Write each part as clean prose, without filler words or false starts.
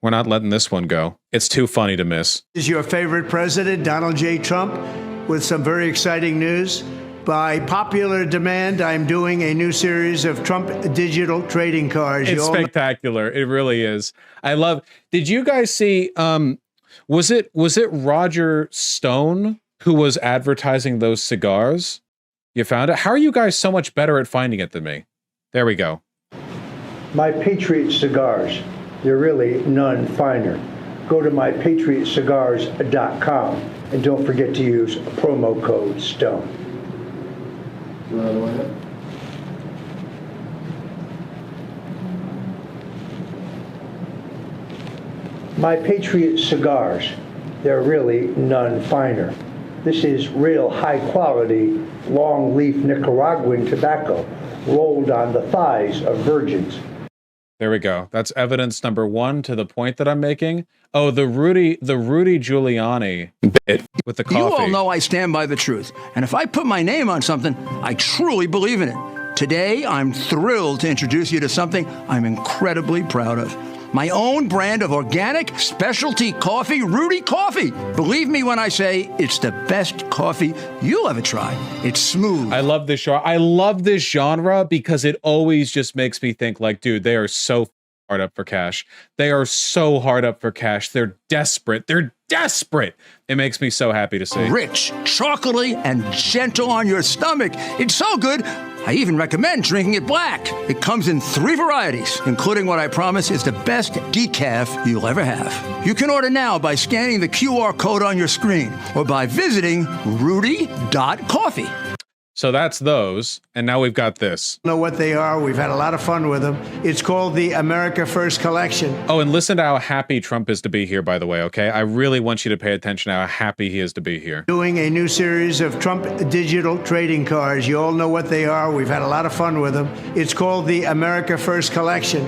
We're not letting this one go. It's too funny to miss. Is your favorite president, Donald J. Trump, with some very exciting news. By popular demand, I'm doing a new series of Trump digital trading cards. It's spectacular. It really is. I love. Did you guys see? Was it Roger Stone who was advertising those cigars? You found it. How are you guys so much better at finding it than me? There we go. My Patriot cigars. They're really none finer. Go to mypatriotcigars.com and don't forget to use a promo code STONE. My Patriot cigars, they're really none finer. This is real high quality, long leaf Nicaraguan tobacco rolled on the thighs of virgins. There we go. That's evidence number one to the point that I'm making. Oh, the Rudy Giuliani bit with the coffee. You all know I stand by the truth. And if I put my name on something, I truly believe in it. Today, I'm thrilled to introduce you to something I'm incredibly proud of. My own brand of organic specialty coffee, Rudy Coffee. Believe me when I say it's the best coffee you'll ever try. It's smooth. I love this show. I love this genre because it always just makes me think like, dude, they are so hard up for cash. They are so hard up for cash. They're desperate. They're desperate. It makes me so happy to see. Rich, chocolatey, and gentle on your stomach. It's so good, I even recommend drinking it black. It comes in 3 varieties, including what I promise is the best decaf you'll ever have. You can order now by scanning the QR code on your screen or by visiting rudy.coffee. So that's those, and now we've got this. Know what they are. We've had a lot of fun with them. It's called the America First Collection. Oh, and listen to how happy Trump is to be here, by the way, okay? I really want you to pay attention to how happy he is to be here. Doing a new series of Trump digital trading cards. You all know what they are. We've had a lot of fun with them. It's called the America First Collection.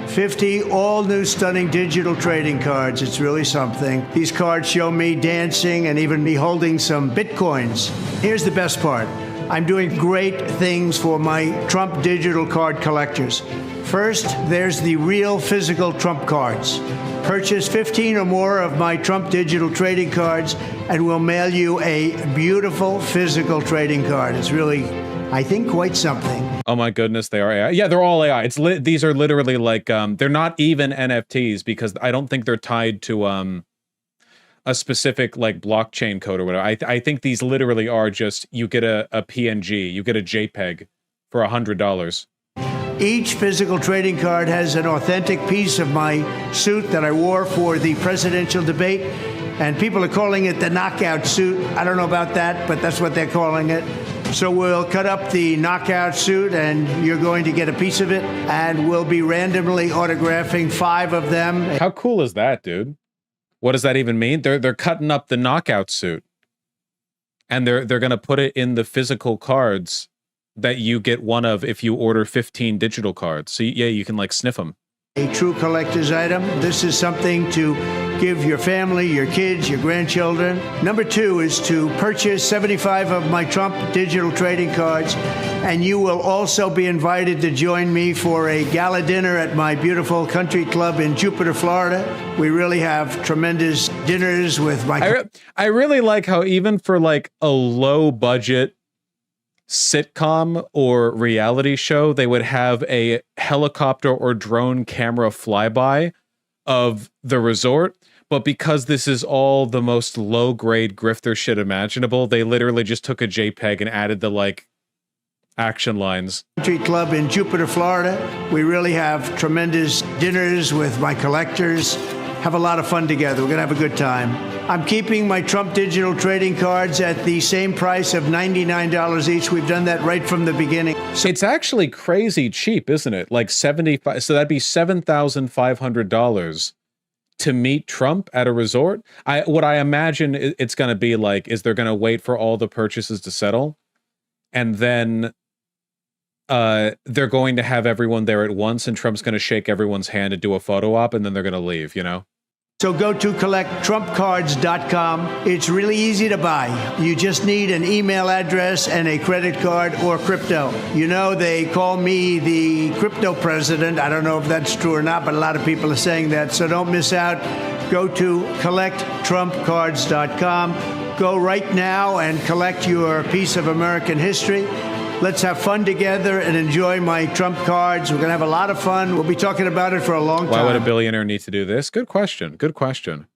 50 all-new stunning digital trading cards. It's really something. These cards show me dancing and even me holding some Bitcoins. Here's the best part. I'm doing great things for my Trump digital card collectors. First, there's the real physical Trump cards. Purchase 15 or more of my Trump digital trading cards and we'll mail you a beautiful physical trading card. It's really, I think, quite something. Oh my goodness, they are AI. Yeah, they're all AI. These are literally like, they're not even NFTs because I don't think they're tied to a specific like blockchain code or whatever. I think these literally are just, you get a PNG, you get a JPEG for $100. Each physical trading card has an authentic piece of my suit that I wore for the presidential debate, and people are calling it the knockout suit. I don't know about that, but that's what they're calling it. So we'll cut up the knockout suit, and you're going to get a piece of it, and we'll be randomly autographing 5 of them. How cool is that, dude? What does that even mean? They're cutting up the knockout suit, and they're gonna put it in the physical cards that you get one of if you order 15 digital cards. So yeah, you can like sniff them. A true collector's item. This is something to give your family, your kids, your grandchildren. Number 2 is to purchase 75 of my Trump digital trading cards, and you will also be invited to join me for a gala dinner at my beautiful country club in Jupiter, Florida. We really have tremendous dinners with my... I really like how even for like a low budget sitcom or reality show, they would have a helicopter or drone camera flyby of the resort. But because this is all the most low-grade grifter shit imaginable, they literally just took a JPEG and added the like action lines. Country club in Jupiter, Florida. We really have tremendous dinners with my collectors. Have a lot of fun together. We're gonna have a good time. I'm keeping my Trump digital trading cards at the same price of $99 each. We've done that right from the beginning. So it's actually crazy cheap, isn't it? Like 75, so that'd be $7,500 to meet Trump at a resort. What I imagine it's going to be like is they're going to wait for all the purchases to settle, and then they're going to have everyone there at once, and Trump's going to shake everyone's hand and do a photo op, and then they're going to leave, you know? So go to collecttrumpcards.com. It's really easy to buy. You just need an email address and a credit card or crypto. You know, they call me the crypto president. I don't know if that's true or not, but a lot of people are saying that. So don't miss out. Go to collecttrumpcards.com. Go right now and collect your piece of American history. Let's have fun together and enjoy my Trump cards. We're going to have a lot of fun. We'll be talking about it for a long time. Why would a billionaire need to do this? Good question. Good question.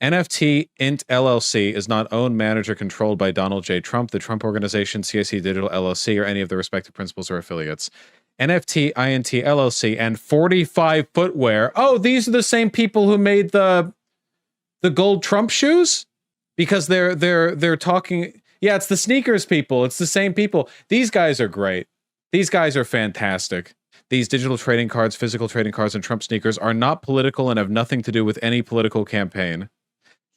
NFT Int LLC is not owned, managed, or controlled by Donald J. Trump, the Trump Organization, CIC Digital LLC, or any of the respective principals or affiliates. NFT INT LLC and 45 Footwear. Oh, these are the same people who made the gold Trump shoes? Because they're talking... Yeah, it's the sneakers people. It's the same people. These guys are great. These guys are fantastic. These digital trading cards, physical trading cards, and Trump sneakers are not political and have nothing to do with any political campaign.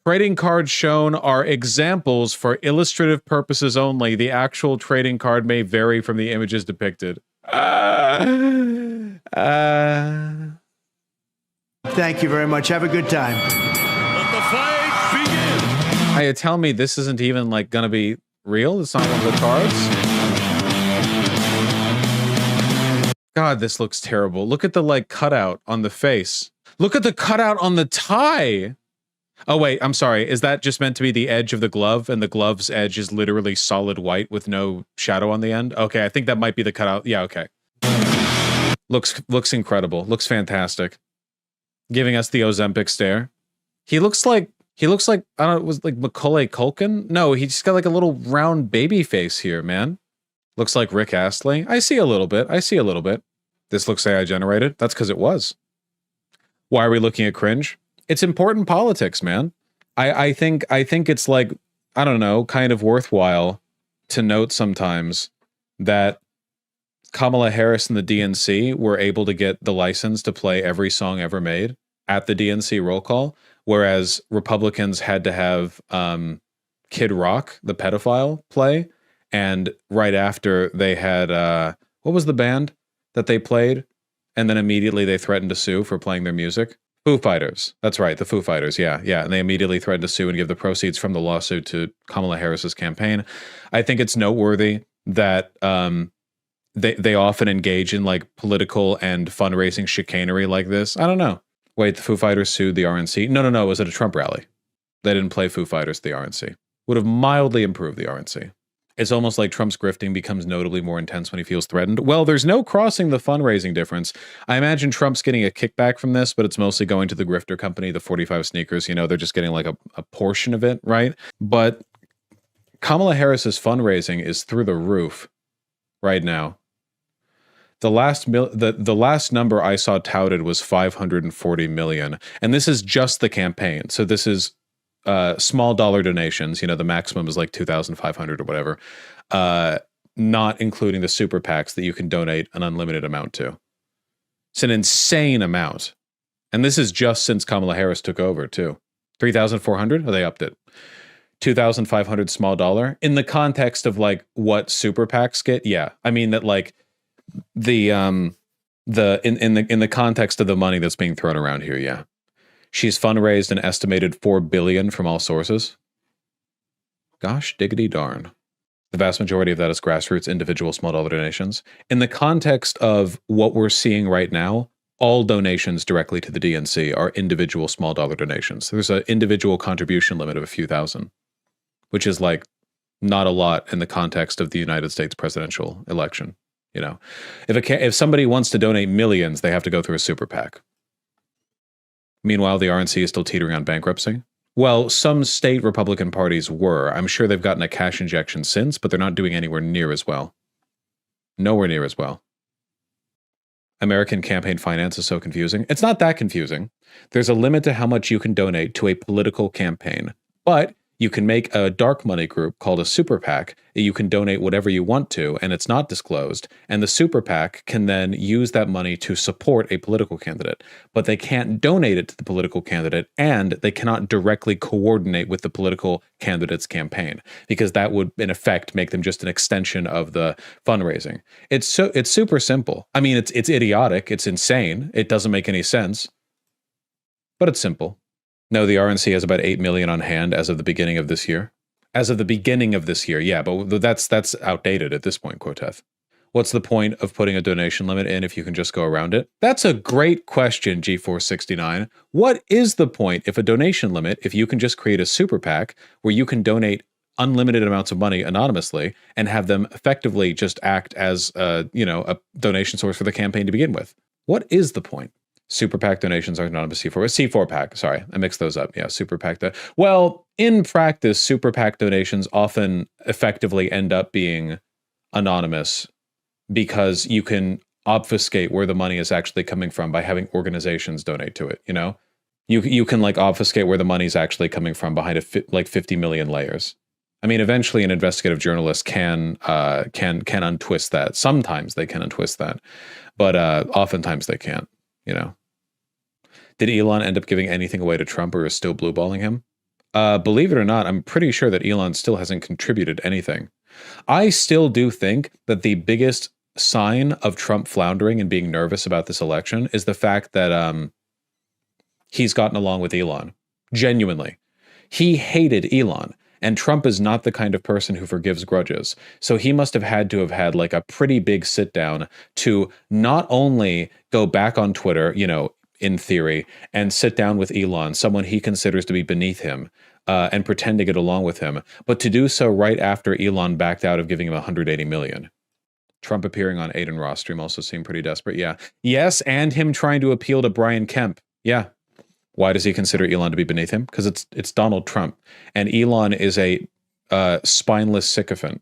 Trading cards shown are examples for illustrative purposes only. The actual trading card may vary from the images depicted. Thank you very much. Have a good time. Let the fight begin. Hey, tell me this isn't even like gonna be real? It's not one of the cards? God, this looks terrible. Look at the like cutout on the face. Look at the cutout on the tie. Oh wait, I'm sorry. Is that just meant to be the edge of the glove and the glove's edge is literally solid white with no shadow on the end? Okay, I think that might be the cutout. Yeah, okay. Looks incredible. Looks fantastic. Giving us the Ozempic stare. He looks like I don't know, it was like Macaulay Culkin? No, he just got like a little round baby face here, man. Looks like Rick Astley. I see a little bit. This looks AI generated. That's because it was. Why are we looking at cringe? It's important politics, man. I think it's like, I don't know, kind of worthwhile to note sometimes that Kamala Harris and the DNC were able to get the license to play every song ever made at the DNC roll call, whereas Republicans had to have Kid Rock, the pedophile, play. And right after they had, what was the band that they played? And then immediately they threatened to sue for playing their music. Foo Fighters. That's right, the Foo Fighters, yeah. And they immediately threatened to sue and give the proceeds from the lawsuit to Kamala Harris's campaign. I think it's noteworthy that they often engage in like political and fundraising chicanery like this. I don't know. Wait, the Foo Fighters sued the RNC? No, it was at a Trump rally. They didn't play Foo Fighters at the RNC. Would have mildly improved the RNC. It's almost like Trump's grifting becomes notably more intense when he feels threatened. Well, there's no crossing the fundraising difference. I imagine Trump's getting a kickback from this, but it's mostly going to the grifter company, the 45 sneakers. You know, they're just getting like a portion of it, right? But Kamala Harris's fundraising is through the roof right now. The last number I saw touted was 540 million, and this is just the campaign. So this is small dollar donations. You know, the maximum is like 2,500 or whatever, not including the super PACs that you can donate an unlimited amount to. It's an insane amount, and this is just since Kamala Harris took over too. 3,400? Oh, they upped it. 2,500 small dollar in the context of like what super PACs get. Yeah, I mean that like. In the context of the money that's being thrown around here, yeah. She's fundraised an estimated $4 billion from all sources. Gosh diggity darn. The vast majority of that is grassroots, individual small dollar donations. In the context of what we're seeing right now, all donations directly to the DNC are individual small dollar donations. There's an individual contribution limit of a few thousand, which is like not a lot in the context of the United States presidential election. You know, if somebody wants to donate millions, they have to go through a super PAC. Meanwhile, the RNC is still teetering on bankruptcy. Well, some state Republican parties were. I'm sure they've gotten a cash injection since, but they're not doing anywhere near as well. Nowhere near as well. American campaign finance is so confusing. It's not that confusing. There's a limit to how much you can donate to a political campaign, but you can make a dark money group called a super PAC. You can donate whatever you want to, and it's not disclosed. And the super PAC can then use that money to support a political candidate. But they can't donate it to the political candidate, and they cannot directly coordinate with the political candidate's campaign, because that would, in effect, make them just an extension of the fundraising. It's super simple. I mean, it's idiotic. It's insane. It doesn't make any sense. but it's simple. No, the RNC has about 8 million on hand as of the beginning of this year. As of the beginning of this year, yeah, but that's outdated at this point, Quoteth. What's the point of putting a donation limit in if you can just go around it? That's a great question, G469. What is the point if a donation limit, if you can just create a super PAC where you can donate unlimited amounts of money anonymously and have them effectively just act as a donation source for the campaign to begin with? What is the point? Super PAC donations are anonymous. C4 PAC. Sorry, I mixed those up. Yeah, Super PAC. Well, in practice, Super PAC donations often effectively end up being anonymous because you can obfuscate where the money is actually coming from by having organizations donate to it. You know, you can like obfuscate where the money is actually coming from behind like 50 million layers. I mean, eventually, an investigative journalist can untwist that. Sometimes they can untwist that, but oftentimes they can't. You know, did Elon end up giving anything away to Trump or is still blueballing him? Believe it or not, I'm pretty sure that Elon still hasn't contributed anything. I still do think that the biggest sign of Trump floundering and being nervous about this election is the fact that he's gotten along with Elon. Genuinely. He hated Elon. And Trump is not the kind of person who forgives grudges. So he must have had like a pretty big sit down to not only go back on Twitter, you know, in theory, and sit down with Elon, someone he considers to be beneath him, and pretend to get along with him, but to do so right after Elon backed out of giving him 180 million. Trump appearing on Aiden Ross stream also seemed pretty desperate. Yeah. Yes, and him trying to appeal to Brian Kemp. Yeah. Why does he consider Elon to be beneath him? Because it's Donald Trump. And Elon is a spineless sycophant.